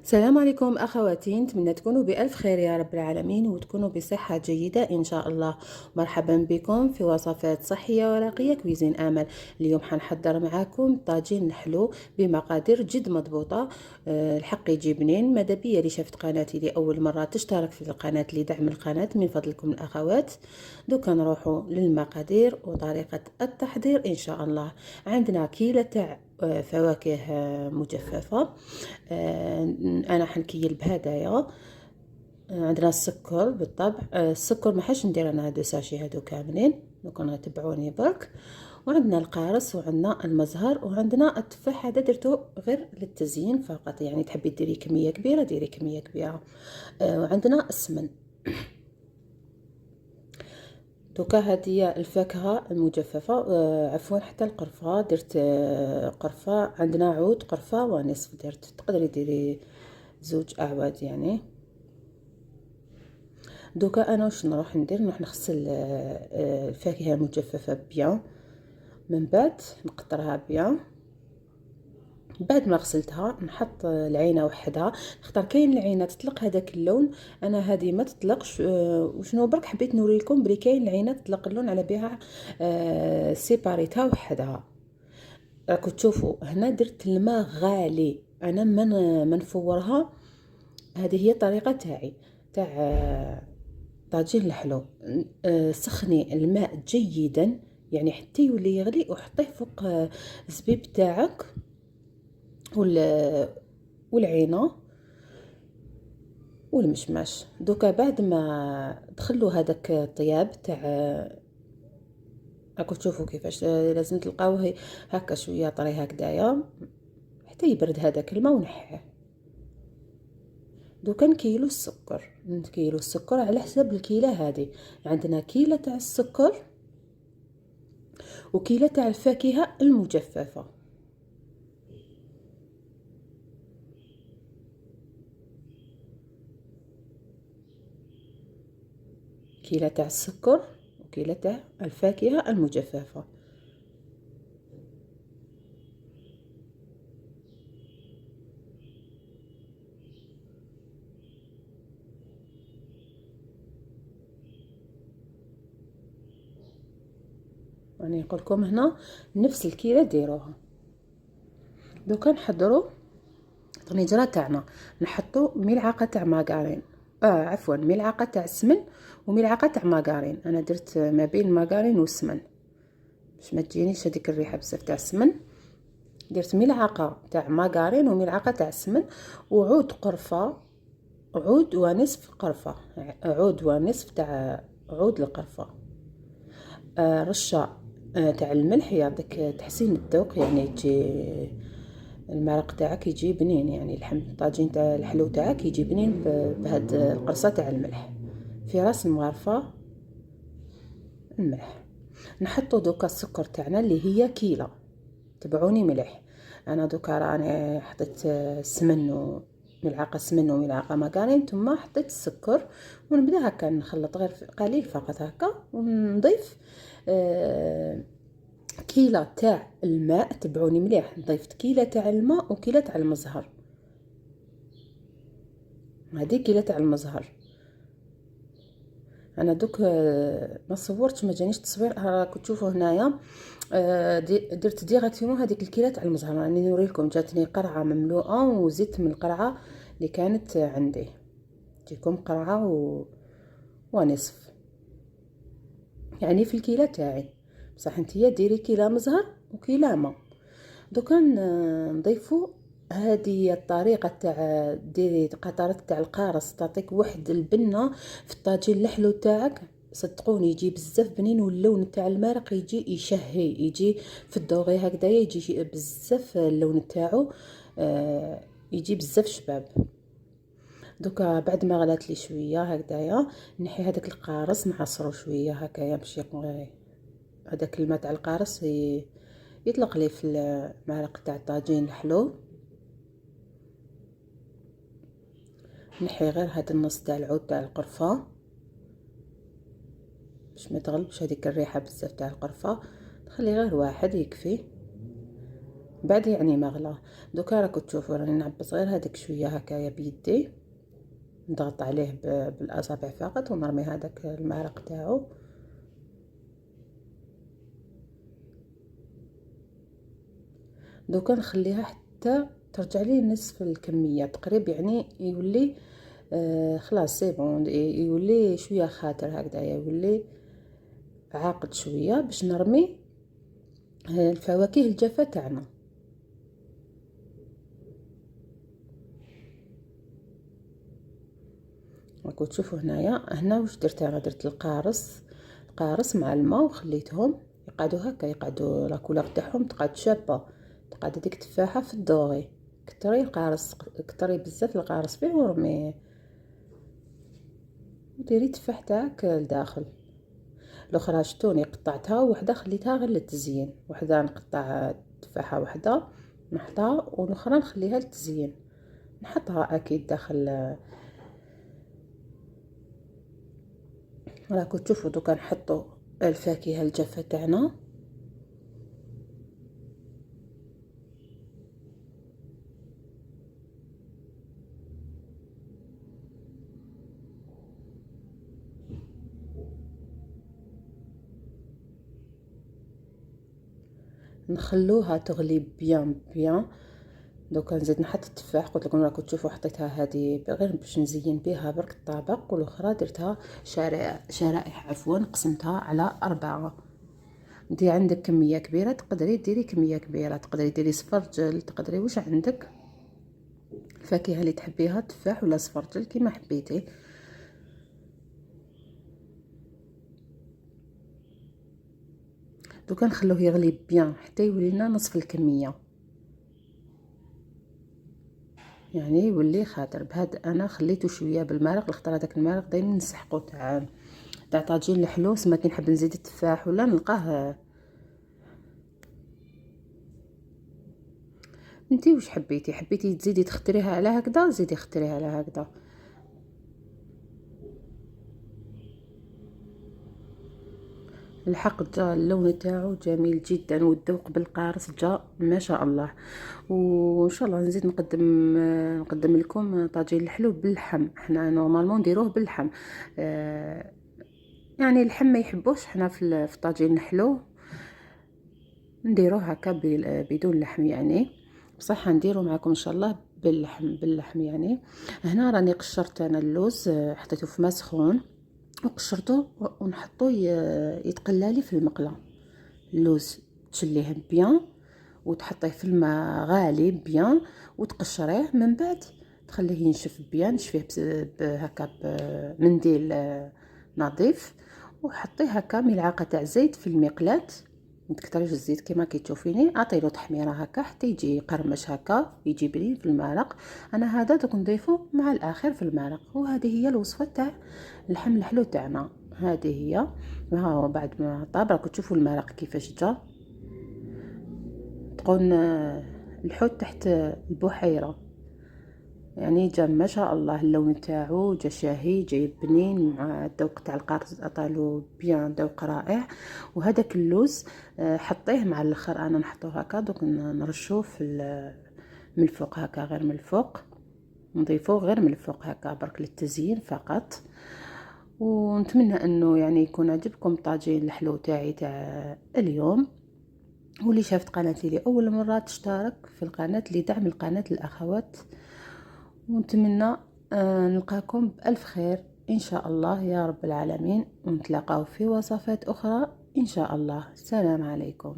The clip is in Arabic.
السلام عليكم أخواتي، نتمنى تكونوا بألف خير يا رب العالمين وتكونوا بصحة جيدة إن شاء الله. مرحبا بكم في وصفات صحية وراقية كويزين آمل. اليوم حنحضر معاكم طاجين الحلو بمقادير جد مضبوطة. الحق يجي بنين. ماذا بيا اللي شافت قناتي لأول مرة تشترك في القناة لدعم القناة من فضلكم الأخوات. دوكا نروحوا للمقادير وطريقة التحضير إن شاء الله. عندنا كيلة تاع فواكه مجففة. انا حنكيل بهدايا. عندنا السكر بالطبع. السكر ما حاش ندير انا هادو ساشي هادو كاملين، دوك انا تبعوني برك. وعندنا القارص وعندنا المزهر وعندنا التفاح، هذا درتو غير للتزيين فقط، يعني تحبي ديري كميه كبيره ديري كميه كبيره. وعندنا السمن. دوكا هذه الفاكهه المجففه. عفوا حتى القرفه درت. قرفه عندنا عود قرفه ونصف درت، تقدري ديري زوج اعواد يعني. دوكا انا واش نروح ندير، نروح نغسل الفاكهه المجففه بيان، من بعد نقطرها بيان. بعد ما غسلتها نحط العينه وحدها، نختار كاين العينه تطلق هذاك اللون، انا هذه ما تطلقش. وشنو برك حبيت نوريكم بلي كاين العينه تطلق اللون على بها سيباريتها وحدها. راكو تشوفوا هنا درت الماء غالي، انا من نفورها. هذه هي الطريقه تاعي تاع طاجين الحلو. سخني الماء جيدا يعني حتى يولي يغلي، وحطيه فوق الزبيب تاعك والعينه والمشماش. دوكا بعد ما دخلوا هذاك الطياب تاع، راكم تشوفوا كيفاش لازم تلقاوه هكا شويه طري هكذايا حتى يبرد هذاك الماء ونحيه. دوكا نكيلو السكر على حسب الكيله هذه. عندنا كيله تاع السكر وكيله تاع الفاكهه المجففه. كيله تاع السكر وكيله تاع الفاكهه المجففه. راني نقول لكم هنا نفس الكيله ديروها. دوكا نحضروا الطنجره تاعنا، نحطوا ملعقه تاع ماغارين، عفوا ملعقه تاع السمن وملعقه تاع ماغارين. انا درت ما بين ماغارين والسمن باش ما تجينيش هذيك الريحه بزاف تاع السمن. درت ملعقه تاع ماغارين وملعقه تاع السمن وعود قرفه، عود ونصف قرفه، عود ونصف تاع عود القرفه. رشه تاع الملح يعطيك تحسين الذوق، يعني تجي المرق تاعك يجي بنين، يعني الطاجين تاع الحلو تاعك يجي بنين بهاد القرصه تاع الملح في راس المغرفه الملح. نحطو دوكا السكر تاعنا اللي هي كيله، تبعوني مليح. انا دوكا راني حطيت سمن ملعقه سمن وملعقه ماكارين، ثم حطيت السكر ونبدا هكا نخلط غير قليل فقط هكا، ونضيف كيله تاع الماء. تبعوني مليح، ضيفت كيله تاع الماء وكيله تاع المزهر. هذه كيله تاع المزهر. انا دوك ما صورتش، ما جانيش تصوير، راكم تشوفوا هنايا. درت ديريكتومون هذيك الكيله تاع المزهر، راني نوري لكم. جاتني قرعه مملوءه وزدت من القرعه اللي كانت عندي، تجيكم قرعه ونصف يعني في الكيله تاعي. بصح نتيا ديري كيله مزهر وكيله ما. دوكا نضيفوا هذه الطريقه تاع ديري قطرات تاع القارص، تعطيك واحد البنه في الطاجين الحلو تاعك. صدقوني يجي بزاف بنين، واللون تاع المرق يجي يشهي، يجي في الدوغي هكذايا يجي بزاف اللون تاعو. يجي بزاف شباب. دوكا بعد ما غلات لي شويه هكذايا نحي هذاك القارص نعصرو شويه هكايا باش هذاك الماء تاع القارص يطلق لي في المرق تاع الطاجين الحلو. نحي غير هذا النص تاع العود تاع القرفه باش ما تغلبش هذيك الريحه بزاف تاع القرفه، نخلي غير واحد يكفي. بعد يعني ما غلا. دوكا راكم تشوفوا راني نعبس غير هذاك شويه هكايا بيدي، نضغط عليه بالاصابع فقط ونرمي هذاك المرق تاعو. دوكا نخليها حتى ترجع لي نصف الكميه تقريبا، يعني يولي خلاص سي بون، يولي شويه خاطر هكذا، يولي عاقد شويه باش نرمي الفواكه الجافه تاعنا. راكم تشوفوا هنا واش درت انا، درت القارص مع الماء وخليتهم يقعدوا هكا، يقعدوا لا كولور تاعهم تقعد شابه، تقعد هذيك التفاحه في الدوغي. كتري القارص، كتري بزاف القارص فيه ورميه، وديري التفاح تاعك لداخل. الاخرى شتوني قطعتها وحده خليتها غير للتزيين، وحده نقطع تفاحه وحده نحطها والاخرى نخليها للتزيين، نحطها اكيد داخل. راكم تشوفوا دوكا نحطوا الفاكهه الجافه تاعنا. نخلوها تغلي بيان بيان. دوكا نزيد نحط التفاح، قلت لكم راكم تشوفوا حطيتها هذه غير باش نزين بها برك الطبق، والاخرى درتها شرائح عفوا، قسمتها على 4. انت عندك كميه كبيره تقدري ديري كميه كبيره، تقدري ديري سفرجل، تقدري واش عندك الفاكهه اللي تحبيها، تفاح ولا سفرجل كيما حبيتي. دوكا نخلوه يغلي بيان حتى يولي لنا نصف الكميه، يعني يولي خاطر بهذا انا خليته شويه بالمرق، لخاطر هذاك المرق دايما نسحقو تاع طاجين الحلوس، ما كي نحب نزيد التفاح ولا نلقاه. انتي واش حبيتي تزيدي تختريها على هكذا، زيدي اختريها على هكذا. الحق جا اللون تاعو جميل جدا، والذوق بالقارص جا ما شاء الله. وان شاء الله نزيد نقدم لكم طاجين الحلو باللحم. احنا نورمالمون نديروه باللحم، يعني اللحم ما يحبوش حنا في طاجين الحلو، نديروه هكا بدون لحم يعني. بصح نديرو معكم ان شاء الله باللحم يعني. هنا راني قشرت انا اللوز، حطيته في ماء سخون وقشرته ونحطو يتقلالي في المقله. اللوز تشليه بيان وتحطيه في الماء غالي بيان وتقشريه، من بعد تخليه ينشف بيان، نشفيه هكا بمنديل نظيف، وحطيه هكا ملعقه تاع زيت في المقلاة، ما تكتريش الزيت كما كتشوفيني، اعطيله تحميره هكا حتى يجي يقرمش هكا، يجي بنين في المرق. انا هذا دوك نضيفه مع الاخر في المرق. وهذه هي الوصفه تاع اللحم الحلو تاعنا، هذه هي. ها بعد ما طاب راكم تشوفوا المرق كيفاش جا، تقول الحوت تحت البحيره، يعني جا ما شاء الله. اللون تاعو جا شاهي، جاي بنين، مع الذوق تاع القارص عطالو بيان ذوق رائع. وهذاك اللوز حطيه مع الاخر، انا نحطوه هكا دوك نرشوه من الفوق هكا، غير من الفوق نضيفوه غير من الفوق هكا برك للتزيين فقط. ونتمنى انه يعني يكون عجبكم طاجين الحلو تاعي تاع اليوم. واللي شافت قناتي لأول مرة تشترك في القناة لدعم القناة الأخوات. ونتمنى نلقاكم بألف خير إن شاء الله يا رب العالمين، ونتلاقاو في وصفات أخرى إن شاء الله. السلام عليكم.